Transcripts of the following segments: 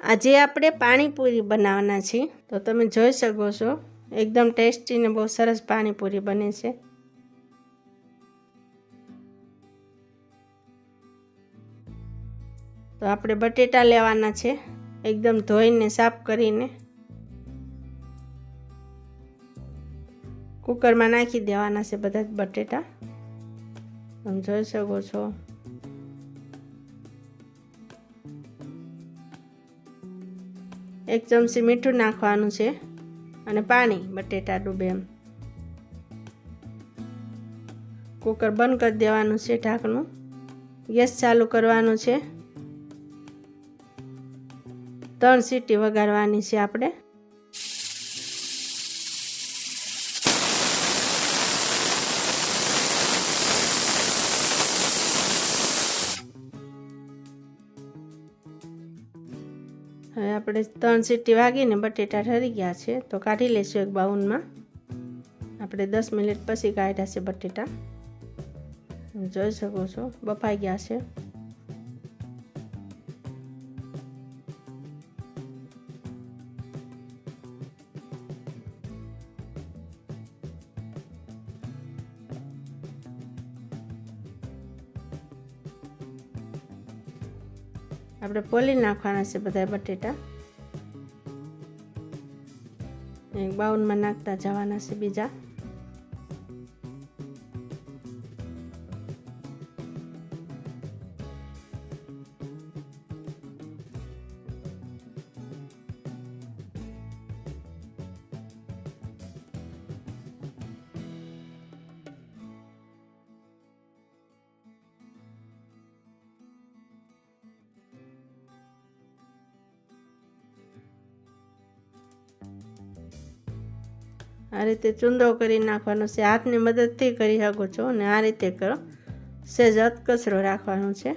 આજે આપણે પાણીપુરી બનાવવાના છીએ, તો તમે જોઈ શકો છો એકદમ ટેસ્ટી ને બહુ સરસ પાણીપુરી બને છે। તો આપણે બટેટા લેવાના છે, એકદમ ધોઈને સાફ કરીને કુકરમાં નાખી દેવાના છે બધા જ બટેટા। તમે જોઈ શકો છો। એક ચમચી મીઠું નાખવાનું છે અને પાણી બટેટા ડૂબે એમ। કુકર બંધ કરી દેવાનું છે ઢાંકણું। ગેસ ચાલુ કરવાનું છે। 3 સીટી વગાડવાની છે આપણે। હવે આપણે 3 સીટી વાગીને બટેટા ઠરી ગયા છે, તો કાઢી લઈશું એક બાઉલમાં। આપણે 10 મિનિટ પછી કાઢ્યા છે બટેટા। જોઈ શકો છો બફાઈ ગયા છે। આપણે પોલી નાખવાના છે બધા બટેટા। એક બાઉલમાં નાખતા જવાના છે બીજા। આ રીતે ચૂંદો કરી નાખવાનો છે, હાથની મદદથી કરી શકો છો અને આ રીતે કરો। સહેજ અધકચરો રાખવાનો છે।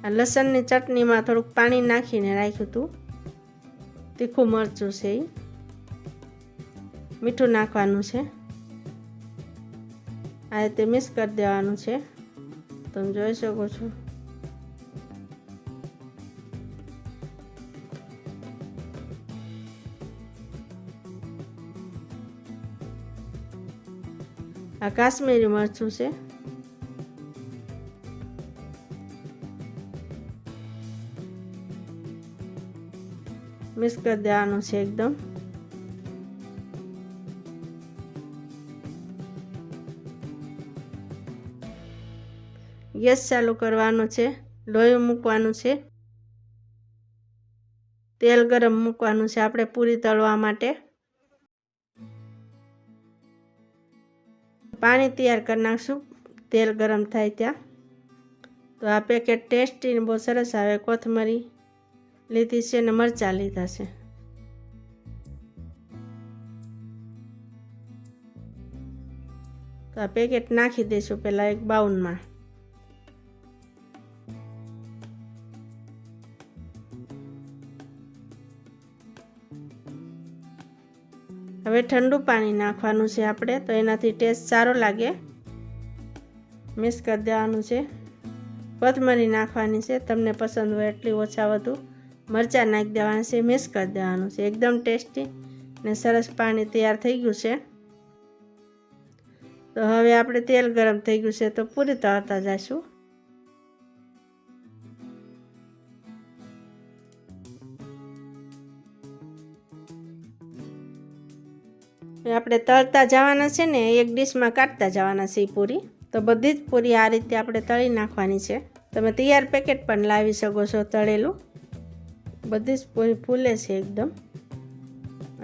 આ લસણની ચટણીમાં થોડુંક પાણી નાખીને રાખ્યું હતું, તીખું મરચું છે એ। મીઠું નાખવાનું છે, આ રીતે મિક્સ કરી દેવાનું છે। તમે જોઈ શકો છો। આ કાશ્મીરી મરચું છે, મિક્સ કરી દેવાનું છે એકદમ। ગેસ ચાલુ કરવાનો છે, લોહી મૂકવાનું છે, તેલ ગરમ મૂકવાનું છે આપણે પૂરી તળવા માટે। પાણી તૈયાર કરી નાખશું તેલ ગરમ થાય ત્યાં। તો આ પેકેટ ટેસ્ટી ને બહુ સરસ આવે। કોથમરી લીધી છે ને મરચાં લીધા છે। તો આ પેકેટ નાખી દઈશું પહેલાં એક બાઉલમાં। હવે ઠંડુ પાણી નાખવાનું છે આપણે, તો એનાથી ટેસ્ટ સારો લાગે। મિક્સ કરી દેવાનું છે। કોથમરી નાખવાની છે, તમને પસંદ હોય એટલી ઓછા વધુ। મરચાં નાખી દેવાના છે, મિક્સ કરી દેવાનું છે। એકદમ ટેસ્ટી ને સરસ પાણી તૈયાર થઈ ગયું છે। તો હવે આપણે તેલ ગરમ થઈ ગયું છે, તો પૂરી તળતા જઈશું। આપણે તળતા જવાના છે ને, એક ડીશમાં કાઢતા જવાના છે એ પૂરી। તો બધી જ પૂરી આ રીતે આપણે તળી નાખવાની છે। તમે તૈયાર પેકેટ પણ લાવી શકો છો તળેલું। બધી જ પૂરી ફૂલે છે એકદમ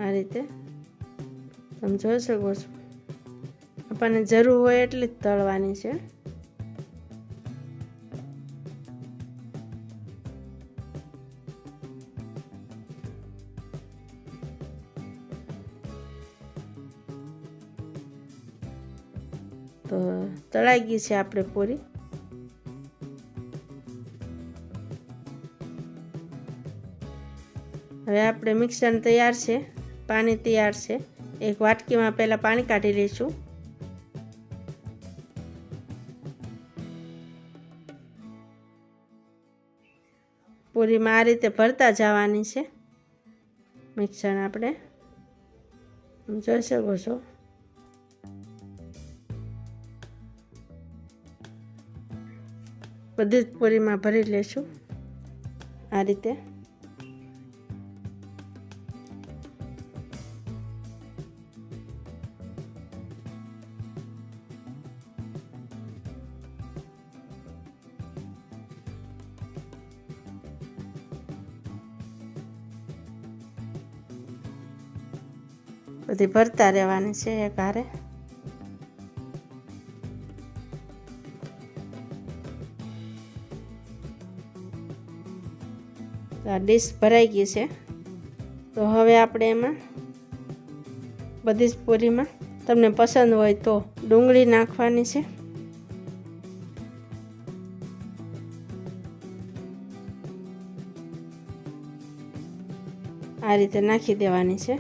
આ રીતે, તમે જોઈ શકો છો। આપણને જરૂર હોય એટલી જ તળવાની છે। તો તળાઈ ગઈ છે આપણે પૂરી। હવે આપણે મિક્સર તૈયાર છે, પાણી તૈયાર છે। એક વાટકીમાં પહેલાં પાણી કાઢી લઈશું। પૂરીમાં આ રીતે ભરતા જવાની છે મિક્સર આપણે જોઈ શકો છો। બધી જ પૂરીમાં ભરી લેશું આ રીતે। બધી ભરતા રહેવાની છે એક હારે। આ ડીશ ભરાઈ ગઈ છે તો હવે આપણે એમાં બધી જ પૂરીમાં તમને પસંદ હોય તો ડુંગળી નાખવાની છે। આ રીતે નાખી દેવાની છે।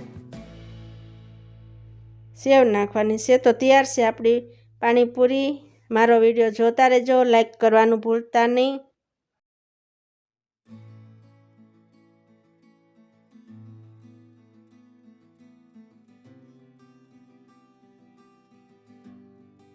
સેવ નાખવાની છે તો તૈયાર છે આપણી પાણીપુરી। મારો વિડીયો જોતા રહેજો, લાઈક કરવાનું ભૂલતા નહીં।